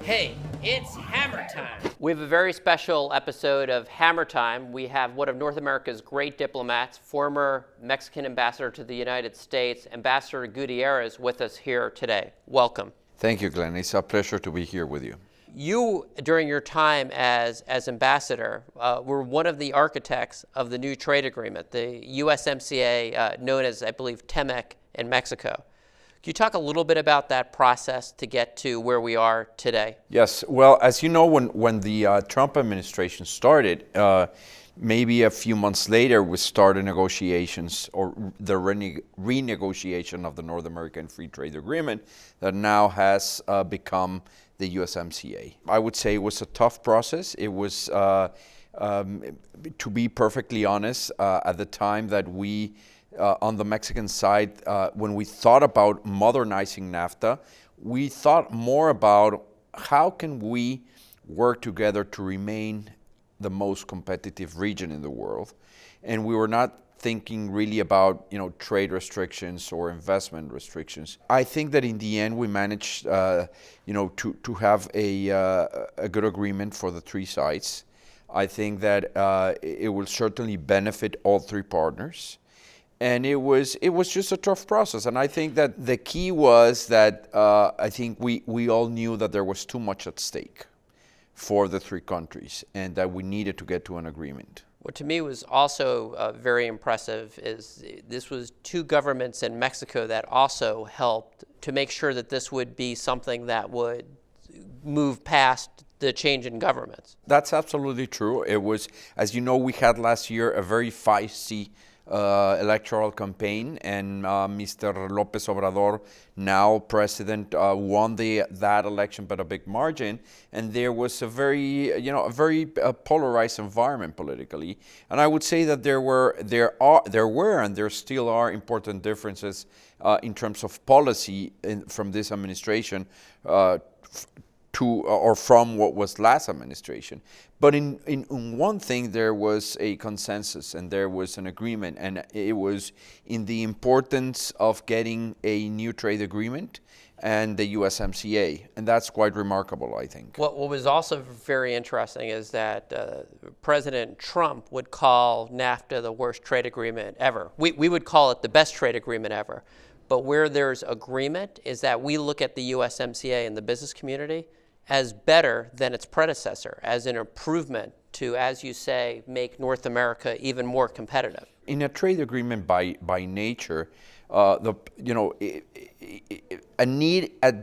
Hey, it's Hammer Time. We have a very special episode of Hammer Time. We have one of North America's great diplomats, former Mexican ambassador to the United States, Ambassador Gutierrez, with us here today. Welcome. Thank you, Glenn. It's a pleasure to be here with you. You, during your time as ambassador, were one of the architects of the new trade agreement, the USMCA, known as, I believe, TEMEC in Mexico. Can you talk a little bit about that process to get to where we are today? Yes. Well, as you know, when the Trump administration started, maybe a few months later, we started negotiations or the renegotiation of the North American Free Trade Agreement that now has become the USMCA. I would say it was a tough process. It was, to be perfectly honest, at the time that we on the Mexican side, when we thought about modernizing NAFTA, we thought more about how can we work together to remain the most competitive region in the world. And we were not thinking really about, trade restrictions or investment restrictions. I think that in the end we managed, to have a good agreement for the three sides. I think that it will certainly benefit all three partners. And it was just a tough process. And I think that the key was that I think we all knew that there was too much at stake for the three countries and that we needed to get to an agreement. What to me was also very impressive is this was two governments in Mexico that also helped to make sure that this would be something that would move past the change in governments. That's absolutely true. It was, as you know, we had last year a very feisty electoral campaign, and Mr. López Obrador, now president, won that election by a big margin, and there was a very polarized environment politically. And I would say that there were and there still are important differences in terms of policy from this administration from what was last administration. But in one thing there was a consensus and there was an agreement, and it was in the importance of getting a new trade agreement and the USMCA, and that's quite remarkable, I think. What was also very interesting is that President Trump would call NAFTA the worst trade agreement ever. We would call it the best trade agreement ever. But where there's agreement is that we look at the USMCA in the business community as better than its predecessor, as an improvement to, as you say, make North America even more competitive. In a trade agreement by nature, a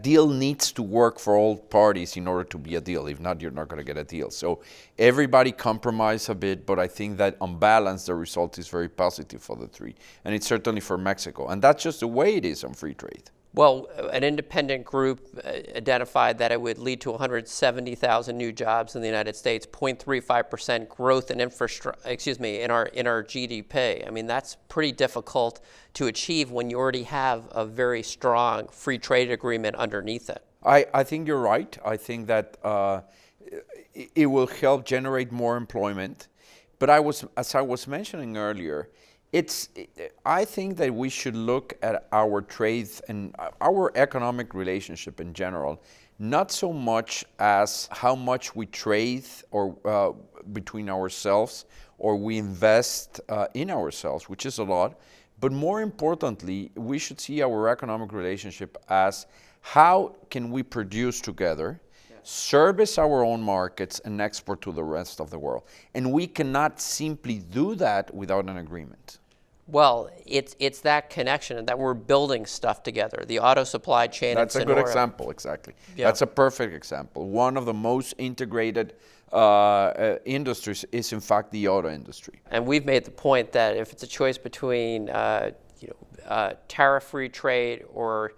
deal needs to work for all parties in order to be a deal. If not, you're not going to get a deal. So everybody compromised a bit, but I think that on balance, the result is very positive for the three. And it's certainly for Mexico. And that's just the way it is on free trade. Well, an independent group identified that it would lead to 170,000 new jobs in the United States, 0.35% growth in in our GDP. I mean, that's pretty difficult to achieve when you already have a very strong free trade agreement underneath it. I think you're right. I think that it will help generate more employment. But as I was mentioning earlier, I think that we should look at our trade and our economic relationship in general, not so much as how much we trade or between ourselves or we invest in ourselves, which is a lot, but more importantly, we should see our economic relationship as how can we produce together, service our own markets, and export to the rest of the world. And we cannot simply do that without an agreement. Well, it's that connection that we're building stuff together, the auto supply chain. That's a good example, exactly. Yeah. That's a perfect example. One of the most integrated industries is, in fact, the auto industry. And we've made the point that if it's a choice between tariff-free trade or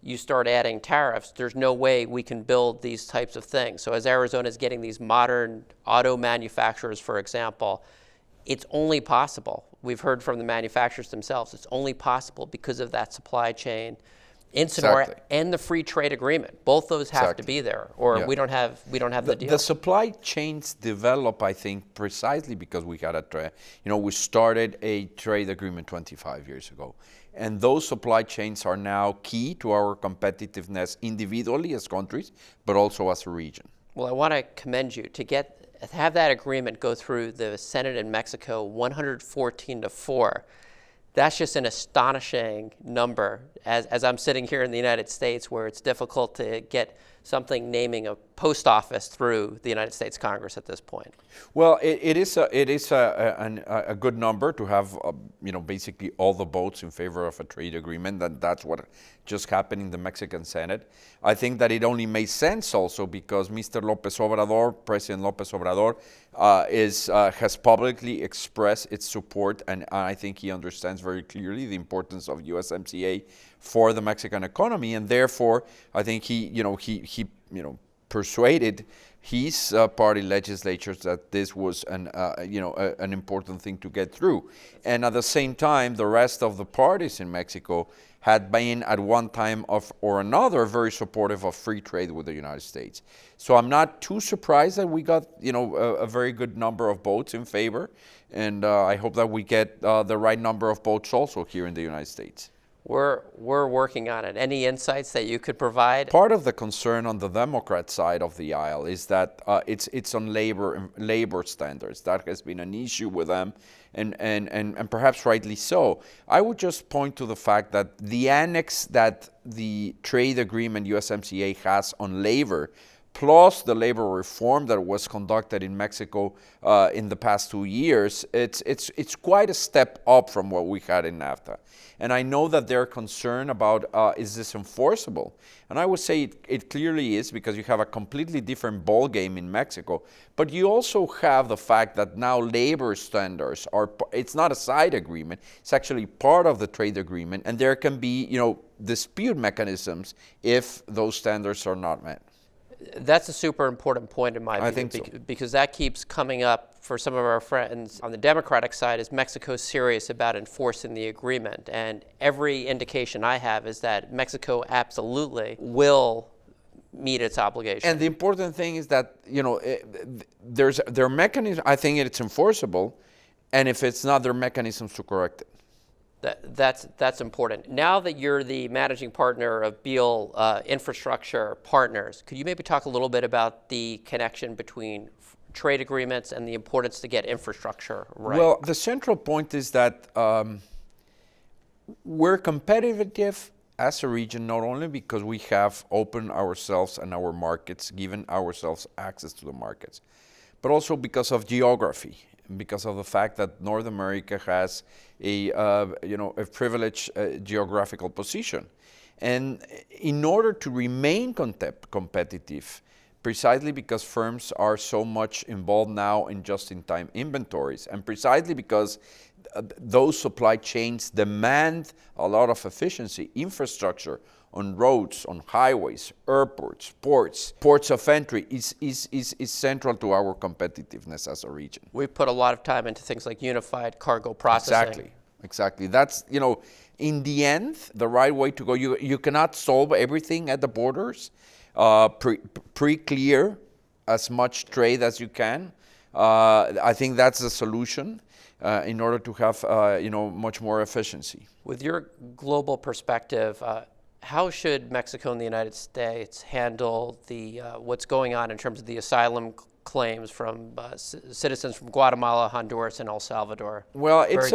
you start adding tariffs, there's no way we can build these types of things. So as Arizona is getting these modern auto manufacturers, for example, it's only possible. We've heard from the manufacturers themselves. It's only possible because of that supply chain in Sonora and the free trade agreement. Both those have to be there, or we don't have the deal. The supply chains develop, I think, precisely because we had we started a trade agreement 25 years ago, And those supply chains are now key to our competitiveness individually as countries, but also as a region. Well, I want to commend you to have that agreement go through the Senate in Mexico 114-4. That's just an astonishing number as I'm sitting here in the United States, where it's difficult to get something naming a post office through the United States Congress at this point. Well, it is a good number to have, basically all the votes in favor of a trade agreement, and that's what just happened in the Mexican Senate. I think that it only makes sense also because Mr. López Obrador, President López Obrador, has publicly expressed its support, and I think he understands very clearly the importance of USMCA for the Mexican economy, and therefore I think he persuaded his party legislatures that this was an important thing to get through. And at the same time, the rest of the parties in Mexico had been at one time or another very supportive of free trade with the United States. So I'm not too surprised that we got a very good number of votes in favor, and I hope that we get the right number of votes also here in the United States. We're working on it. Any insights that you could provide? Part of the concern on the Democrat side of the aisle is that it's on labor standards. That has been an issue with them, and perhaps rightly so. I would just point to the fact that the annex that the trade agreement USMCA has on labor, plus the labor reform that was conducted in Mexico in the past 2 years, it's quite a step up from what we had in NAFTA. And I know that they're concerned about, is this enforceable? And I would say it clearly is, because you have a completely different ball game in Mexico. But you also have the fact that now labor standards it's not a side agreement, it's actually part of the trade agreement, and there can be, dispute mechanisms if those standards are not met. That's a super important point in my view. I think so. Because that keeps coming up for some of our friends on the Democratic side. Is Mexico serious about enforcing the agreement? And every indication I have is that Mexico absolutely will meet its obligation. And the important thing is that there's their mechanism. I think it's enforceable, and if it's not, there are mechanisms to correct it. That's important. Now that you're the managing partner of Beal Infrastructure Partners, could you maybe talk a little bit about the connection between trade agreements and the importance to get infrastructure right? Well, the central point is that we're competitive as a region, not only because we have opened ourselves and our markets, given ourselves access to the markets, but also because of geography, because of the fact that North America has a privileged geographical position. And in order to remain competitive, precisely because firms are so much involved now in just-in-time inventories, and precisely because those supply chains demand a lot of efficiency, infrastructure on roads, on highways, airports, ports of entry is central to our competitiveness as a region. We put a lot of time into things like unified cargo processing. Exactly. That's, in the end, the right way to go. You cannot solve everything at the borders. Pre-clear as much trade as you can. I think that's the solution in order to have, much more efficiency. With your global perspective, how should Mexico and the United States handle what's going on in terms of the asylum claims from citizens from Guatemala, Honduras, and El Salvador? Well, it's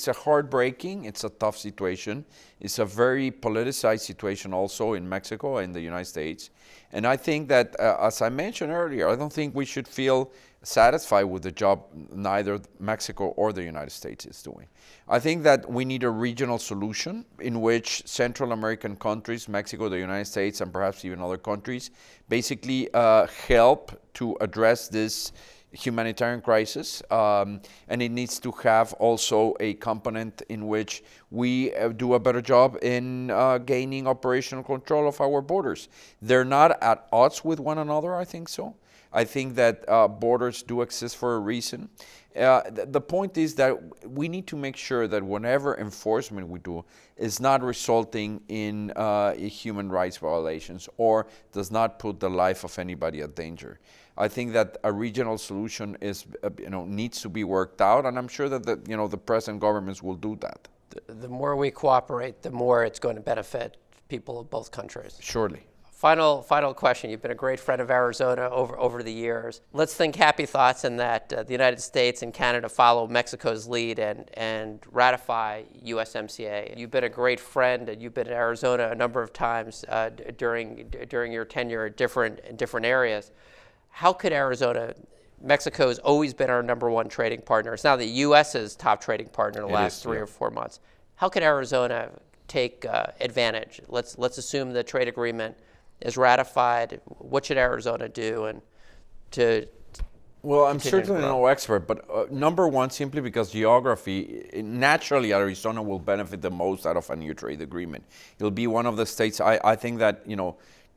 a heartbreaking, it's a tough situation. It's a very politicized situation also in Mexico and the United States. And I think that, as I mentioned earlier, I don't think we should feel satisfied with the job neither Mexico or the United States is doing. I think that we need a regional solution in which Central American countries, Mexico, the United States, and perhaps even other countries, basically help to address this humanitarian crisis, and it needs to have also a component in which we do a better job in gaining operational control of our borders. They're not at odds with one another, I think so. I think that borders do exist for a reason. The point is that we need to make sure that whenever enforcement we do is not resulting in human rights violations or does not put the life of anybody at danger. I think that a regional solution is, needs to be worked out, and I'm sure that the present governments will do that. The more we cooperate, the more it's going to benefit people of both countries. Surely. Final question. You've been a great friend of Arizona over the years. Let's think happy thoughts in that the United States and Canada follow Mexico's lead and ratify USMCA. You've been a great friend, and you've been in Arizona a number of times during your tenure in different areas. How could Arizona? Mexico's always been our number one trading partner. It's now the U.S.'s top trading partner in the last 3 or 4 months. How could Arizona take advantage? Let's assume the trade agreement is ratified. What should Arizona do Well, I'm certainly no expert, but number one, simply because geography, naturally Arizona will benefit the most out of a new trade agreement. It'll be one of the states, I think that,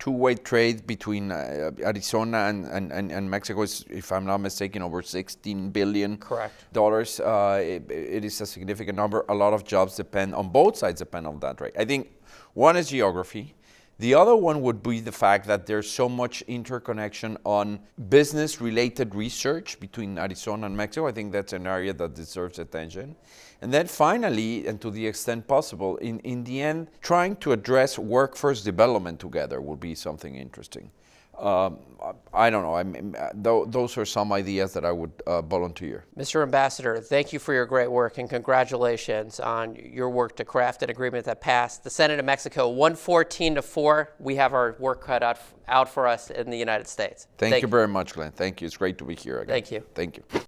two-way trade between Arizona and Mexico is, if I'm not mistaken, over $16 billion. Correct. It is a significant number. A lot of jobs on both sides depend on that, right? I think one is geography. The other one would be the fact that there's so much interconnection on business-related research between Arizona and Mexico. I think that's an area that deserves attention. And then finally, and to the extent possible, in the end, trying to address workforce development together would be something interesting. I don't know. Those are some ideas that I would volunteer. Mr. Ambassador, thank you for your great work and congratulations on your work to craft an agreement that passed the Senate of Mexico 114-4. We have our work cut out for us in the United States. Thank you very much, Glenn. Thank you. It's great to be here again. Thank you. Thank you.